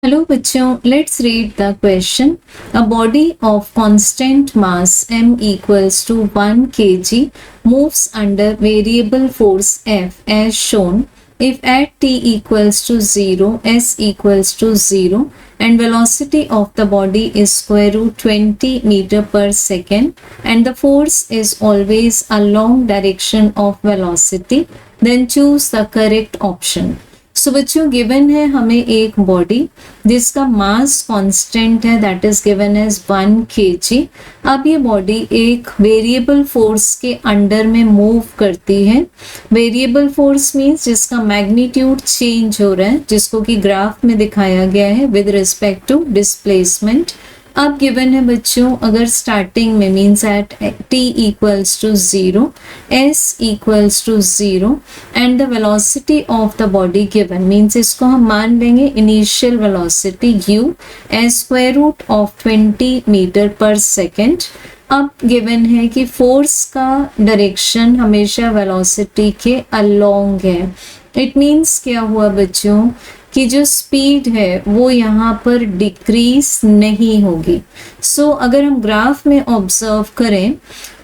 Hello बच्चों, let's read the question. A body of constant mass m equals to 1 kg moves under variable force F as shown if at t equals to 0, s equals to 0 and velocity of the body is square root 20 meter per second and the force is always along direction of velocity, then choose the correct option. सो बच्चों given है हमें एक body जिसका mass constant है that is given as 1 kg। अब ये body एक variable force के अंडर में मूव करती है। वेरिएबल फोर्स मींस जिसका मैग्नीट्यूड चेंज हो रहा है, जिसको कि ग्राफ में दिखाया गया है विद रिस्पेक्ट टू डिस्प्लेसमेंट। अब गिवन है बच्चों, अगर स्टार्टिंग में means at t equals to 0, s equals to 0 and the velocity of the body given means इसको हम मान लेंगे initial velocity u as square root of 20 metre per second. अब गिवन है कि फोर्स का डायरेक्शन हमेशा वेलोसिटी के अलोंग है। इट मीन्स क्या हुआ बच्चों कि जो स्पीड है वो यहाँ पर डिक्रीज नहीं होगी। सो अगर हम ग्राफ में ऑब्जर्व करें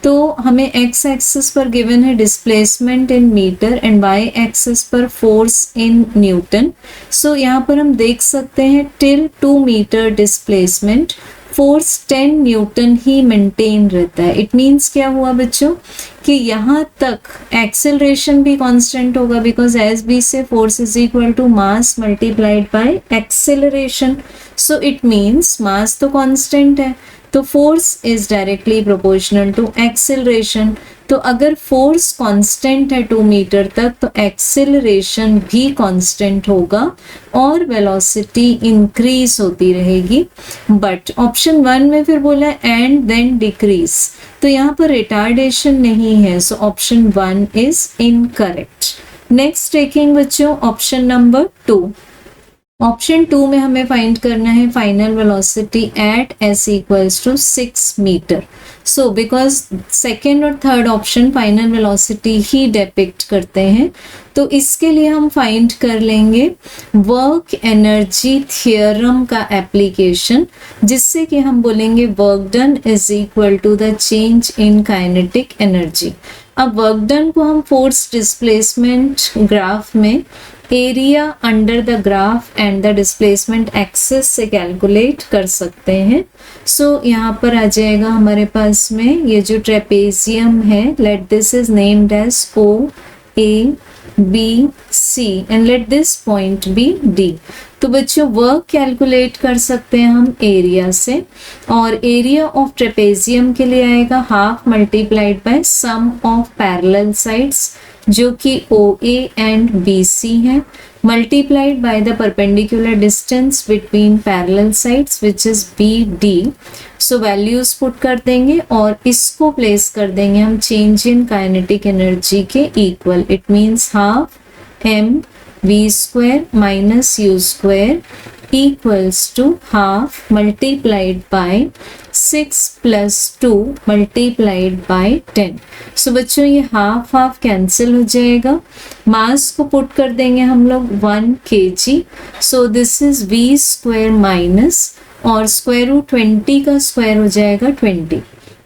तो हमें एक्स एक्सिस पर गिवन है displacement in metre and Y axis पर फोर्स इन न्यूटन। सो यहाँ पर हम देख सकते हैं till 2 metre displacement force 10 newton ही मेंटेन रहता है। इट मीन्स क्या हुआ बच्चों कि यहाँ तक एक्सेलरेशन भी कांस्टेंट होगा because as we say force is equal to mass multiplied by acceleration. So it means mass तो कांस्टेंट है तो force is directly proportional to acceleration. तो अगर फोर्स कांस्टेंट है 2 मीटर तक तो एक्सेलरेशन भी कांस्टेंट होगा और वेलोसिटी इंक्रीज होती रहेगी। बट ऑप्शन 1 में फिर बोला एंड देन डिक्रीज, तो यहाँ पर रिटार्डेशन नहीं है। So option 1 is incorrect. Next taking बच्चों ऑप्शन नंबर 2। ऑप्शन 2 में हमें फाइंड करना है final velocity at s equals to 6 metre. So because second और थर्ड ऑप्शन फाइनल वेलोसिटी ही डिपिक्ट करते हैं तो इसके लिए हम फाइंड कर लेंगे वर्क एनर्जी थियरम का एप्लीकेशन, जिससे कि हम बोलेंगे work done is equal to the change in kinetic energy. अब वर्क डन को हम फोर्स डिस्प्लेसमेंट ग्राफ में area under the graph and the displacement axis से कैलकुलेट कर सकते हैं। सो यहाँ पर आ जाएगा हमारे पास में ये जो ट्रेपेजियम है, let this is named as O A B C and let this point be D। तो बच्चों वर्क कैलकुलेट कर सकते हैं हम एरिया से और एरिया ऑफ ट्रेपेजियम के लिए आएगा half multiplied by sum of parallel sides जो कि OA एंड BC है multiplied by the perpendicular distance between parallel sides which is BD। So values put कर देंगे और इसको प्लेस कर देंगे हम चेंज इन काइनेटिक एनर्जी के इक्वल। It means half mv square minus u square equals to half multiplied by 6 plus 2 multiplied by 10। सो बच्चों ये हाफ हाफ कैंसिल हो जाएगा। मास को पुट कर देंगे हम लोग 1 kg। So this is v square minus और स्क्वायर रूट 20 का स्क्वायर हो जाएगा 20।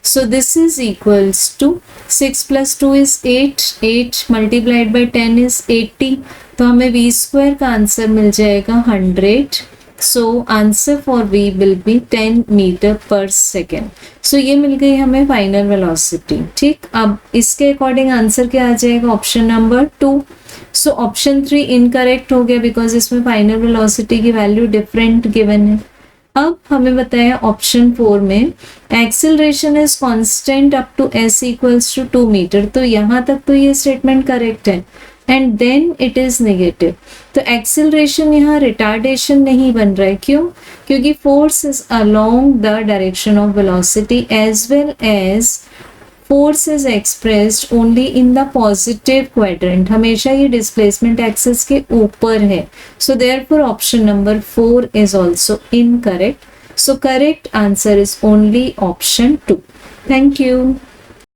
So this is equals to 6 plus 2 is 8, 8 multiplied by 10 is 80। तो हमें v स्क्वायर का आंसर मिल जाएगा 100। So answer for v will be 10 metre per second. So ये मिल गई हमें फाइनल वेलोसिटी। ठीक, अब इसके अकॉर्डिंग आंसर क्या आ जाएगा option number 2। So option 3 incorrect हो गया बिकॉज इसमें फाइनल वेलोसिटी की वैल्यू डिफरेंट गिवन है। अब हमें बताया ऑप्शन 4 में acceleration is constant up to s equals to 2 metre, तो यहाँ तक तो ये स्टेटमेंट करेक्ट है and then it is negative. तो एक्सेलरेशन यहाँ रिटार्डेशन नहीं बन रहा है। क्यों? क्योंकि force is along the direction of velocity as well as force is expressed only in the positive quadrant. हमेशा ये डिस्प्लेसमेंट एक्सिस के ऊपर है। So therefore option number 4 is also incorrect. So correct answer is only option 2। Thank you.